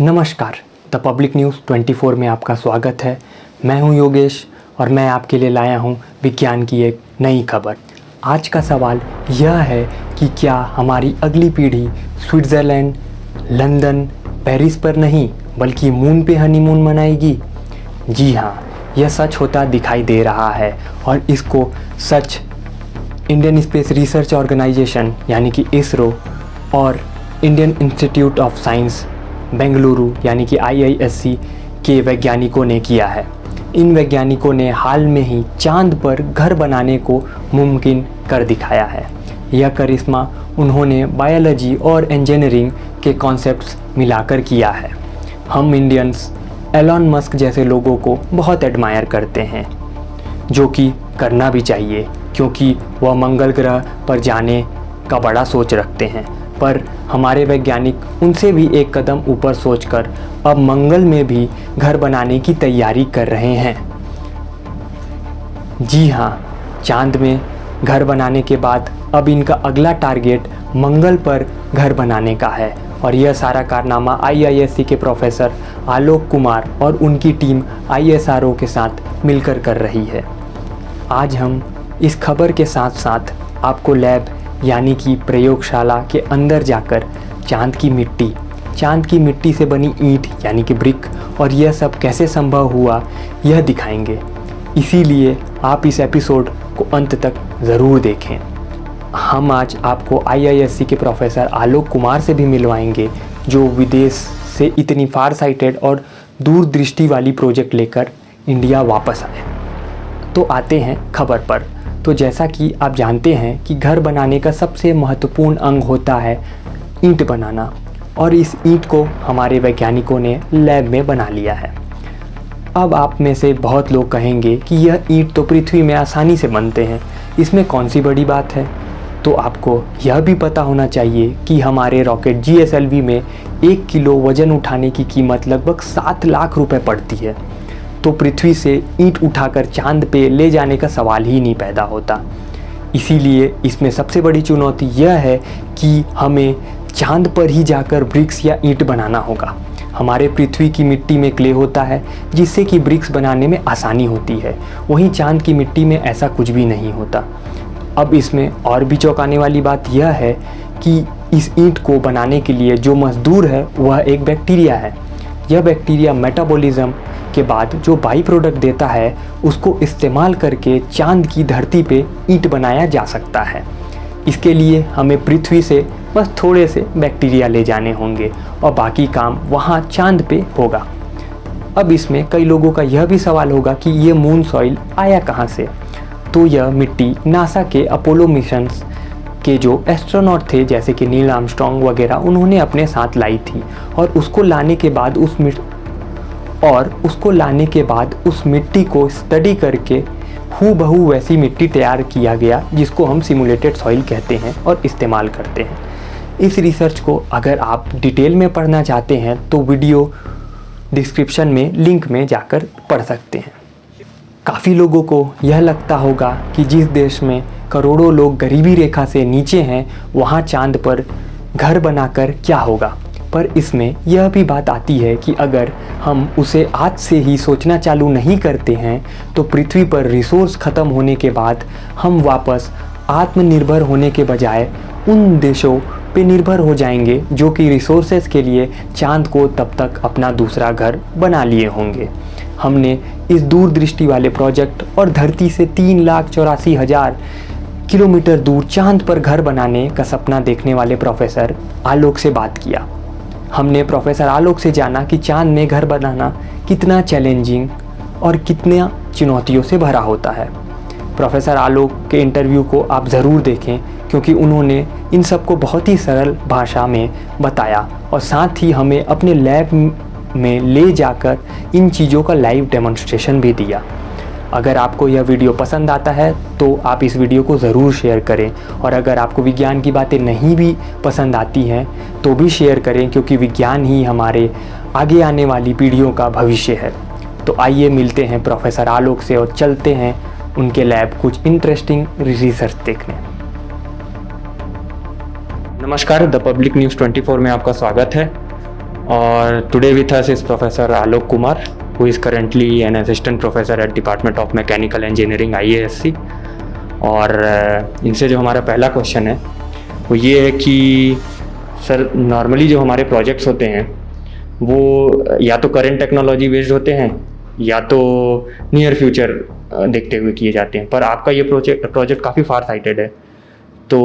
नमस्कार, the public news 24 में आपका स्वागत है। मैं हूं योगेश और मैं आपके लिए लाया हूं विज्ञान की एक नई खबर। आज का सवाल यह है कि क्या हमारी अगली पीढ़ी स्विट्ज़रलैंड, लंदन, पेरिस पर नहीं बल्कि मून पे हनीमून मनाएगी? जी हाँ, यह सच होता दिखाई दे रहा है और इसको सच इंडियन स्पेस रिसर्च ऑर्गेनाइजेशन यानी कि इसरो और Indian institute of science Bengaluru यानी कि IISc के वैज्ञानिकों ने किया है। इन वैज्ञानिकों ने हाल में ही चांद पर घर बनाने को मुमकिन कर दिखाया है। यह करिश्मा उन्होंने बायोलॉजी और इंजीनियरिंग के कॉन्सेप्ट्स मिलाकर किया है। हम इंडियंस एलन मस्क जैसे लोगों को बहुत एडमायर करते हैं, जो कि करना भी चाहिए क्योंकि वह मंगल ग्रह पर जाने का बड़ा सोच रखते हैं। पर हमारे वैज्ञानिक उनसे भी एक कदम ऊपर सोचकर अब मंगल में भी घर बनाने की तैयारी कर रहे हैं। जी हाँ, चांद में घर बनाने के बाद अब इनका अगला टारगेट मंगल पर घर बनाने का है और यह सारा कारनामा IISc के प्रोफेसर आलोक कुमार और उनकी टीम ISRO के साथ मिलकर कर रही है। आज हम इस खबर के साथ साथ आपको लैब यानी कि प्रयोगशाला के अंदर जाकर चांद की मिट्टी से बनी ईंट यानी कि ब्रिक और यह सब कैसे संभव हुआ यह दिखाएंगे। इसीलिए आप इस एपिसोड को अंत तक ज़रूर देखें। हम आज आपको IISc के प्रोफेसर आलोक कुमार से भी मिलवाएंगे, जो विदेश से इतनी फार साइटेड और दूरदृष्टि वाली प्रोजेक्ट लेकर इंडिया वापस आए। तो आते हैं खबर पर। तो जैसा कि आप जानते हैं कि घर बनाने का सबसे महत्वपूर्ण अंग होता है ईंट बनाना, और इस ईंट को हमारे वैज्ञानिकों ने लैब में बना लिया है। अब आप में से बहुत लोग कहेंगे कि यह ईंट तो पृथ्वी में आसानी से बनते हैं, इसमें कौन सी बड़ी बात है। तो आपको यह भी पता होना चाहिए कि हमारे रॉकेट GSLV में 1 किलो वज़न उठाने की कीमत लगभग 7 लाख रुपए पड़ती है। तो पृथ्वी से ईंट उठाकर चांद पे ले जाने का सवाल ही नहीं पैदा होता। इसीलिए इसमें सबसे बड़ी चुनौती यह है कि हमें चांद पर ही जाकर ब्रिक्स या ईंट बनाना होगा। हमारे पृथ्वी की मिट्टी में क्ले होता है जिससे कि ब्रिक्स बनाने में आसानी होती है, वहीं चांद की मिट्टी में ऐसा कुछ भी नहीं होता। अब इसमें और भी चौंकाने वाली बात यह है कि इस ईंट को बनाने के लिए जो मजदूर है वह एक बैक्टीरिया है। यह बैक्टीरिया मेटाबॉलिज्म के बाद जो बाई प्रोडक्ट देता है उसको इस्तेमाल करके चांद की धरती पे ईंट बनाया जा सकता है। इसके लिए हमें पृथ्वी से बस थोड़े से बैक्टीरिया ले जाने होंगे और बाकी काम वहाँ चांद पे होगा। अब इसमें कई लोगों का यह भी सवाल होगा कि ये मून सॉइल आया कहाँ से। तो यह मिट्टी नासा के अपोलो मिशंस के जो एस्ट्रोनॉट थे जैसे कि नील आर्मस्ट्रॉन्ग वगैरह, उन्होंने अपने साथ लाई थी और उसको लाने के बाद उस मिट्टी को स्टडी करके हूबहू वैसी मिट्टी तैयार किया गया जिसको हम सिमुलेटेड सॉइल कहते हैं और इस्तेमाल करते हैं। इस रिसर्च को अगर आप डिटेल में पढ़ना चाहते हैं तो वीडियो डिस्क्रिप्शन में लिंक में जाकर पढ़ सकते हैं। काफ़ी लोगों को यह लगता होगा कि जिस देश में करोड़ों लोग गरीबी रेखा से नीचे हैं वहाँ चांद पर घर बनाकर क्या होगा, पर इसमें यह भी बात आती है कि अगर हम उसे आज से ही सोचना चालू नहीं करते हैं तो पृथ्वी पर रिसोर्स ख़त्म होने के बाद हम वापस आत्मनिर्भर होने के बजाय उन देशों पे निर्भर हो जाएंगे जो कि रिसोर्सेज के लिए चांद को तब तक अपना दूसरा घर बना लिए होंगे। हमने इस दूरदृष्टि वाले प्रोजेक्ट और धरती से 3,84,000 किलोमीटर दूर चांद पर घर बनाने का सपना देखने वाले प्रोफेसर आलोक से बात किया। हमने प्रोफेसर आलोक से जाना कि चांद में घर बनाना कितना चैलेंजिंग और कितना चुनौतियों से भरा होता है। प्रोफेसर आलोक के इंटरव्यू को आप ज़रूर देखें क्योंकि उन्होंने इन सब को बहुत ही सरल भाषा में बताया और साथ ही हमें अपने लैब में ले जाकर इन चीज़ों का लाइव डेमोन्स्ट्रेशन भी दिया। अगर आपको यह वीडियो पसंद आता है तो आप इस वीडियो को ज़रूर शेयर करें और अगर आपको विज्ञान की बातें नहीं भी पसंद आती हैं तो भी शेयर करें क्योंकि विज्ञान ही हमारे आगे आने वाली पीढ़ियों का भविष्य है। तो आइए मिलते हैं प्रोफेसर आलोक से और चलते हैं उनके लैब कुछ इंटरेस्टिंग रिसर्च देखने। नमस्कार, द पब्लिक न्यूज़ 24 में आपका स्वागत है। और today with us is professor Alok Kumar, who is currently an assistant professor at department of mechanical engineering IASC। और इनसे जो हमारा पहला क्वेश्चन है वो ये है कि सर, नॉर्मली जो हमारे प्रोजेक्ट्स होते हैं वो या तो करेंट टेक्नोलॉजी बेस्ड होते हैं या तो नियर फ्यूचर देखते हुए किए जाते हैं, पर आपका ये प्रोजेक्ट काफ़ी फार साइटेड है, तो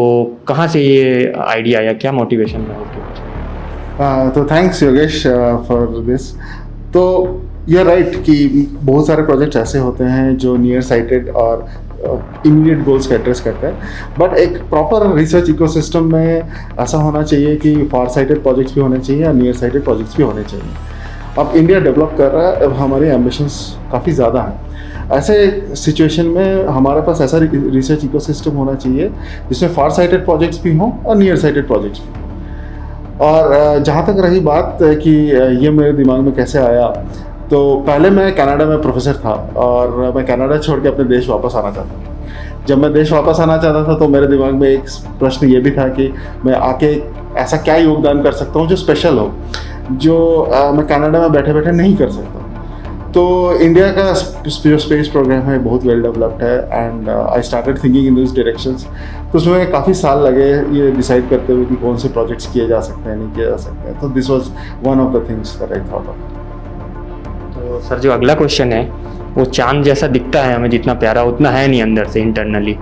कहाँ से ये आइडिया आया, क्या मोटिवेशन है आपके पीछे? तो थैंक्स योगेश फॉर दिस। तो यू आर राइट कि बहुत सारे प्रोजेक्ट्स ऐसे होते हैं जो नियर साइटेड और इमीडिएट गोल्स का एड्रेस करते हैं, बट एक प्रॉपर रिसर्च इकोसिस्टम में ऐसा होना चाहिए कि फार साइटेड प्रोजेक्ट्स भी होने चाहिए और नियर साइटेड प्रोजेक्ट्स भी होने चाहिए। अब इंडिया डेवलप कर रहा है, अब हमारे एम्बिशंस काफ़ी ज़्यादा हैं। ऐसे सिचुएशन में हमारे पास ऐसा रिसर्च इकोसिस्टम होना चाहिए जिसमें फार साइटेड प्रोजेक्ट्स भी हों और नियर साइटेड प्रोजेक्ट्स भी हों। और जहाँ तक रही बात कि ये मेरे दिमाग में कैसे आया, तो पहले मैं कनाडा में प्रोफेसर था और मैं कनाडा छोड़ के अपने देश वापस आना चाहता था। जब मैं देश वापस आना चाहता था तो मेरे दिमाग में एक प्रश्न ये भी था कि मैं आके ऐसा क्या योगदान कर सकता हूँ जो स्पेशल हो, जो मैं कनाडा में बैठे बैठे नहीं कर सकता। तो इंडिया का जो स्पेस प्रोग्राम है बहुत वेल डेवलप्ड है and I started thinking in this directions. तो उसमें काफ़ी साल लगे ये डिसाइड करते हुए कि कौन से प्रोजेक्ट्स किए जा सकते हैं, नहीं किए जा सकते हैं। तो this was one of the things that I thought of. तो सर, जो अगला क्वेश्चन है वो चांद जैसा दिखता है हमें, जितना प्यारा उतना है नहीं अंदर से इंटरनली,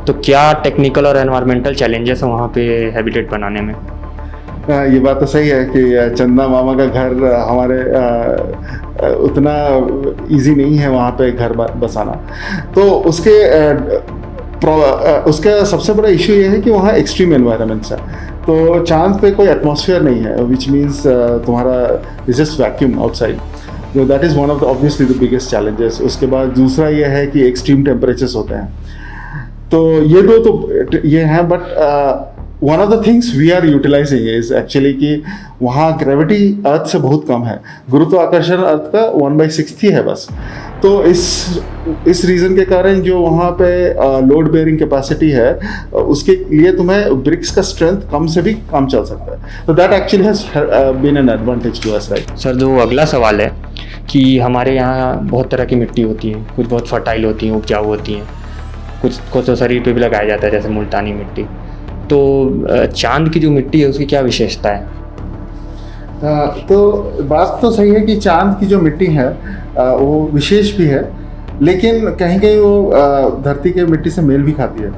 तो क्या टेक्निकल और एनवायरमेंटल चैलेंजेस हैं वहाँ पे हैबिटेट बनाने में? ये बात तो सही है कि चंदा मामा का घर हमारे उतना इजी नहीं है वहाँ पे घर बसाना। तो उसका सबसे बड़ा इशू ये है कि वहाँ एक्सट्रीम एनवायरनमेंट्स है। तो चांद पे कोई एटमॉस्फेयर नहीं है, विच मीन्स तुम्हारा इज जस्ट वैक्यूम आउटसाइड। तो that is one of the obviously the biggest challenges. उसके बाद दूसरा ये है कि एक्सट्रीम टेम्परेचर्स होते हैं। तो ये दो तो ये हैं, but one of the things we are utilising is actually कि वहाँ ग्रेविटी अर्थ से बहुत कम है, गुरुत्वाकर्षण अर्थ का 1/6 ही है बस। तो इस रीज़न के कारण जो वहाँ पे लोड बेयरिंग कैपेसिटी है, उसके लिए तुम्हें ब्रिक्स का स्ट्रेंथ कम से भी कम चल सकता है। तो that actually has been an advantage to us, right. Sir, जो अगला सवाल है कि हमारे यहाँ बहुत तरह की मिट्टी होती है, कुछ बहुत फर्टाइल होती हैं, उपजाऊ होती हैं, कुछ को तो शरीर पे भी लगाया जाता है जैसे मुल्तानी मिट्टी। तो चांद की जो मिट्टी है उसकी क्या विशेषता है? तो बात तो सही है कि चांद की जो मिट्टी है वो विशेष भी है, लेकिन कहीं कहीं वो धरती के मिट्टी से मेल भी खाती है।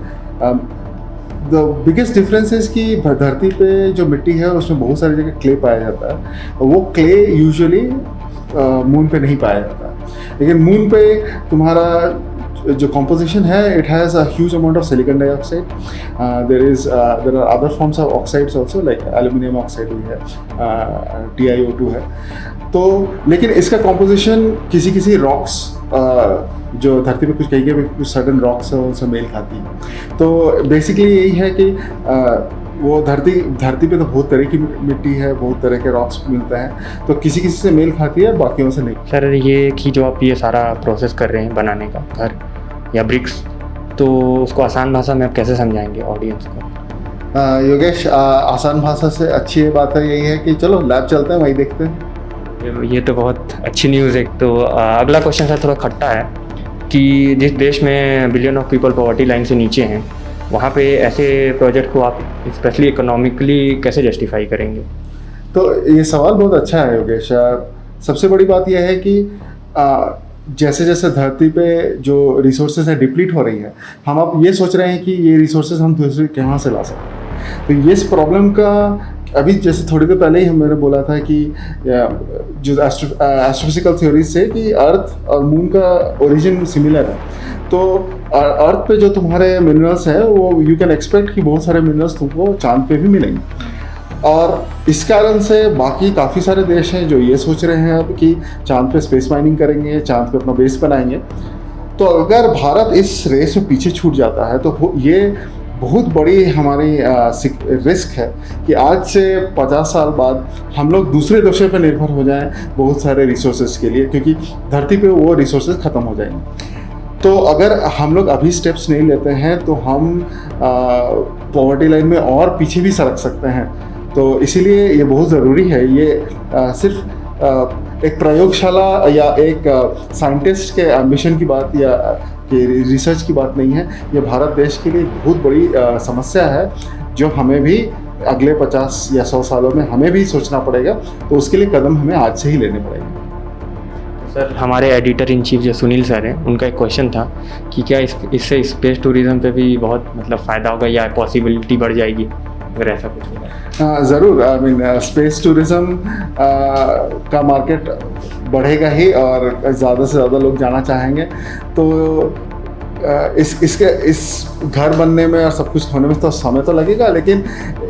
द बिगेस्ट डिफरेंस इज कि धरती पे जो मिट्टी है उसमें बहुत सारी जगह क्ले पाया जाता है। वो क्ले यूजुअली मून पे नहीं पाया जाता, लेकिन मून पे तुम्हारा जो composition है, it has a huge amount of silicon dioxide. There are other forms of oxides also, like aluminum oxide भी है, TiO2 है। तो लेकिन इसका composition किसी रॉक्स जो धरती पे कुछ सडन रॉक्स है उनसे मेल खाती है। तो बेसिकली यही है कि वो धरती पे तो बहुत तरह की मिट्टी है, बहुत तरह के रॉक्स मिलते हैं, तो किसी से मेल खाती है, बाकियों से नहीं। सर, ये कि जो आप ये सारा प्रोसेस कर रहे हैं बनाने का घर या ब्रिक्स, तो उसको आसान भाषा में आप कैसे समझाएंगे ऑडियंस को? योगेश, आसान भाषा से अच्छी बात है यही है कि चलो लैब चलते हैं, वही देखते हैं। ये तो बहुत अच्छी न्यूज़ है। तो अगला क्वेश्चन सर थोड़ा खट्टा है कि जिस देश में billion of people poverty line से नीचे हैं, वहाँ पे ऐसे प्रोजेक्ट को आप स्पेशली इकोनॉमिकली कैसे जस्टिफाई करेंगे? तो ये सवाल बहुत अच्छा है योगेश। सबसे बड़ी बात यह है कि जैसे जैसे धरती पे जो रिसोर्सेज है डिप्लीट हो रही है, हम अब ये सोच रहे हैं कि ये रिसोर्सेज हम दूसरे कहाँ से ला सकते हैं। तो ये इस प्रॉब्लम का अभी जैसे थोड़ी देर पहले ही मैंने बोला था कि जो एस्ट्रोफिजिकल थ्योरीज से कि अर्थ और मून का ओरिजिन सिमिलर है। तो अर्थ पे जो तुम्हारे मिनरल्स हैं वो यू कैन एक्सपेक्ट कि बहुत सारे मिनरल्स तुमको चांद पे भी मिलेंगे। और इस कारण से बाकी काफ़ी सारे देश हैं जो ये सोच रहे हैं अब कि चांद पे स्पेस माइनिंग करेंगे, चांद पे अपना बेस बनाएंगे। तो अगर भारत इस रेस में पीछे छूट जाता है तो ये बहुत बड़ी हमारी रिस्क है कि आज से 50 साल बाद हम लोग दूसरे देशों पर निर्भर हो जाएं बहुत सारे रिसोर्सेज के लिए, क्योंकि धरती पे वो रिसोर्सेज ख़त्म हो जाएंगे। तो अगर हम लोग अभी स्टेप्स नहीं लेते हैं तो हम पॉवर्टी लाइन में और पीछे भी सरक सकते हैं। तो इसीलिए ये बहुत ज़रूरी है। ये सिर्फ एक प्रयोगशाला या एक साइंटिस्ट के एम्बिशन की बात या कि रिसर्च की बात नहीं है। ये भारत देश के लिए एक बहुत बड़ी समस्या है जो हमें भी अगले 50 या 100 सालों में हमें भी सोचना पड़ेगा। तो उसके लिए कदम हमें आज से ही लेने पड़ेंगे। सर, हमारे एडिटर इन चीफ जो सुनील सर हैं, उनका एक क्वेश्चन था कि क्या इससे स्पेस टूरिज्म पे भी बहुत मतलब फ़ायदा होगा या पॉसिबिलिटी बढ़ जाएगी, अगर ऐसा कुछ होगा? ज़रूर। आई मीन स्पेस टूरिज़्म का मार्केट बढ़ेगा ही और ज़्यादा से ज़्यादा लोग जाना चाहेंगे। तो इस घर बनने में और सब कुछ होने में तो समय तो लगेगा, लेकिन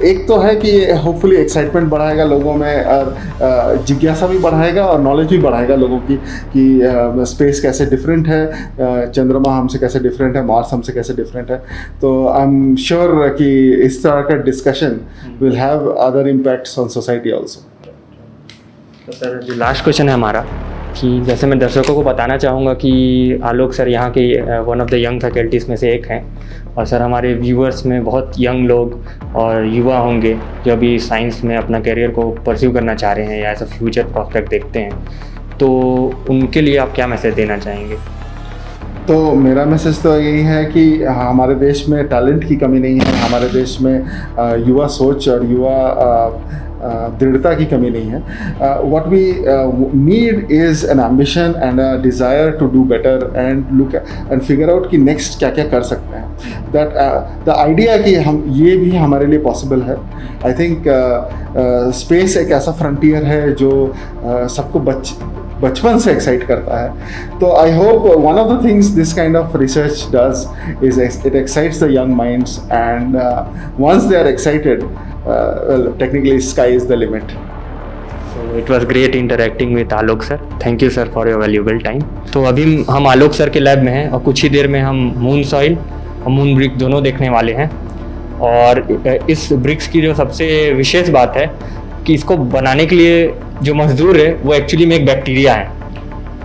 एक तो है कि होपफुली एक्साइटमेंट बढ़ाएगा लोगों में और जिज्ञासा भी बढ़ाएगा और नॉलेज भी बढ़ाएगा लोगों की कि स्पेस कैसे डिफरेंट है, चंद्रमा हमसे कैसे डिफरेंट है, मार्स हमसे कैसे डिफरेंट है। तो आई एम श्योर कि इस तरह का discussion will have other impacts on society also. तो सर, जो लास्ट क्वेश्चन है हमारा कि जैसे मैं दर्शकों को बताना चाहूँगा कि आलोक सर यहाँ के one of the young faculties में से एक हैं, और सर हमारे व्यूअर्स में बहुत यंग लोग और युवा होंगे जो अभी साइंस में अपना करियर को परस्यू करना चाह रहे हैं या ऐसा फ्यूचर प्रोस्पेक्ट देखते हैं, तो उनके लिए आप क्या मैसेज देना चाहेंगे? तो मेरा मैसेज तो यही है कि हमारे देश में टैलेंट की कमी नहीं है, हमारे देश में युवा सोच और युवा दृढ़ता की कमी नहीं है। What we need is an ambition and a desire to do better and look and figure out कि नेक्स्ट क्या क्या कर सकते हैं। दैट द आइडिया कि हम ये भी हमारे लिए पॉसिबल है। आई थिंक स्पेस एक ऐसा फ्रंटियर है जो सबको बचपन से एक्साइट करता है। तो I hope one of the things this kind of research does is it excites the young minds and once they are excited technically sky is the limit. So it was great interacting with Alok sir. Thank you sir for your valuable time. तो अभी हम आलोक sir के lab में हैं और कुछ ही देर में हम मून सॉइल और मून ब्रिक दोनों देखने वाले हैं। और इस ब्रिक्स की जो सबसे विशेष बात है कि इसको बनाने के लिए जो मजदूर है वो एक्चुअली में एक बैक्टीरिया है।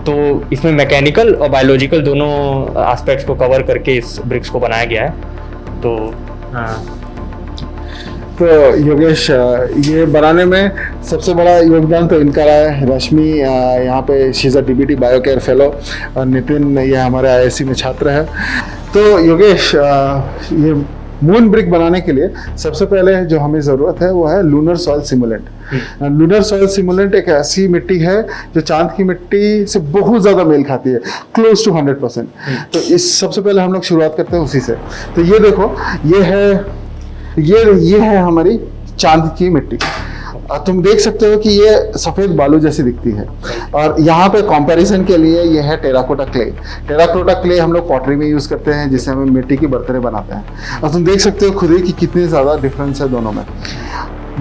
तो इसमें मैकेनिकल और बायोलॉजिकल दोनों एस्पेक्ट्स को कवर करके इस ब्रिक्स को बनाया गया है। तो तो योगेश, ये बनाने में सबसे बड़ा योगदान तो इनका रहा है। रश्मि यहाँ पे she is a DBT BioCare fellow और नितिन ये हमारे आईआईएससी में छात्र है। तो योगेश, ये मून ब्रिक बनाने के लिए सबसे पहले जो हमें ज़रूरत है वो है lunar soil simulant. Lunar soil simulant एक ऐसी मिट्टी है जो चांद की मिट्टी से बहुत ज़्यादा मेल खाती है, क्लोज टू 100%। तो इस सबसे पहले हम लोग शुरुआत करते हैं उसी से। तो ये देखो, ये है हमारी चांद की मिट्टी। तुम देख सकते हो कि ये सफ़ेद बालू जैसी दिखती है। और यहाँ पे कंपैरिजन के लिए ये है टेराकोटा क्ले। टेराकोटा क्ले हम लोग पॉटरी में यूज़ करते हैं जिससे हम मिट्टी की बर्तनें बनाते हैं। और तुम देख सकते हो खुद ही कि कितने ज़्यादा डिफरेंस है दोनों में।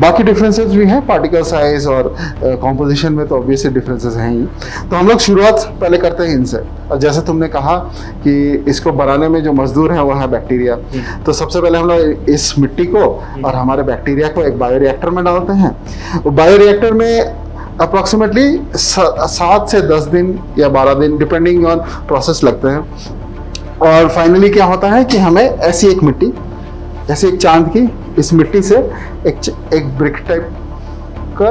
बाकी डिफरेंसेस भी हैं, पार्टिकल साइज और कॉम्पोजिशन में तो ऑब्वियसली डिफरेंसेस हैं ही। तो हम लोग शुरुआत पहले करते हैं इनसे। और जैसे तुमने कहा कि इसको बनाने में जो मजदूर है वो है बैक्टीरिया। तो सबसे पहले हम लोग इस मिट्टी को और हमारे बैक्टीरिया को एक बायोरिएक्टर में डालते हैं। बायोरिएक्टर में अप्रॉक्सीमेटली 7 से 10 दिन या 12 दिन डिपेंडिंग ऑन प्रोसेस लगते हैं। और फाइनली क्या होता है कि हमें ऐसी एक मिट्टी, ऐसे एक चांद की इस मिट्टी से एक ब्रिक टाइप का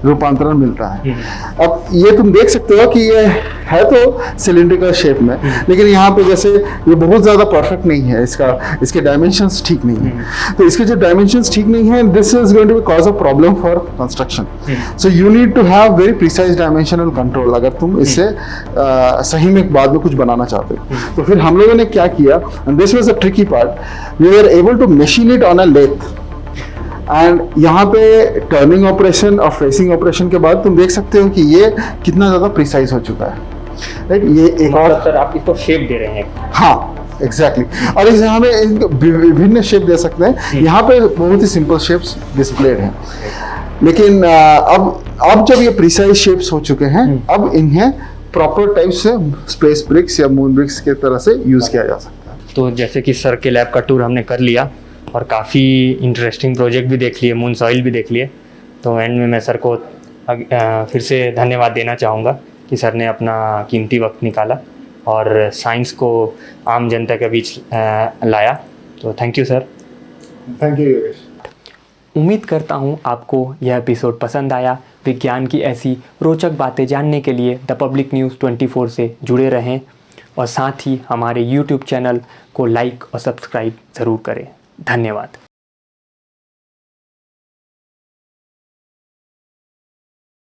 रूपांतरण मिलता है। अब ये तुम देख सकते हो कि ये है तो सिलिंड्रिकल शेप में, लेकिन यहाँ पे जैसे ये बहुत ज़्यादा परफेक्ट नहीं है, इसके डायमेंशंस ठीक नहीं है। तो इसके जो डायमेंशंस ठीक नहीं है, this is going to be cause a problem for construction. So you need to have very precise dimensional control अगर तुम इससे सही में बाद में कुछ बनाना चाहते हो। तो फिर हम लोगों ने क्या किया, and this was a tricky part, we were able to machine it on a lathe. एंड यहाँ पे टर्निंग ऑपरेशन और फ्रेसिंग ऑपरेशन के बाद तुम देख सकते हो कि ये कितना ज़्यादा प्रिसाइज हो चुका है। राइट, ये एक और सर आप इसको शेप दे रहे हैं। हाँ, एग्जैक्टली। और इस यहाँ में विभिन्न शेप दे सकते हैं। यहाँ पे बहुत ही सिंपल शेप्स डिस्प्लेड हैं, लेकिन अब जब ये प्रिसाइज शेप्स हो चुके हैं, अब इन्हें प्रॉपर टाइप से स्पेस ब्रिक्स या मून ब्रिक्स के तरह से यूज़ किया जा सकता है। तो जैसे कि सर के लैब का टूर हमने कर लिया और काफ़ी इंटरेस्टिंग प्रोजेक्ट भी देख लिए, मून सॉइल भी देख लिए। तो एंड में मैं सर को फिर से धन्यवाद देना चाहूँगा कि सर ने अपना कीमती वक्त निकाला और साइंस को आम जनता के बीच लाया। तो thank you sir. Thank you Yogesh. उम्मीद करता हूँ आपको यह एपिसोड पसंद आया। विज्ञान की ऐसी रोचक बातें जानने के लिए द पब्लिक न्यूज़ 24 से जुड़े रहें और साथ ही हमारे YouTube चैनल को लाइक और सब्सक्राइब ज़रूर करें। धन्यवाद।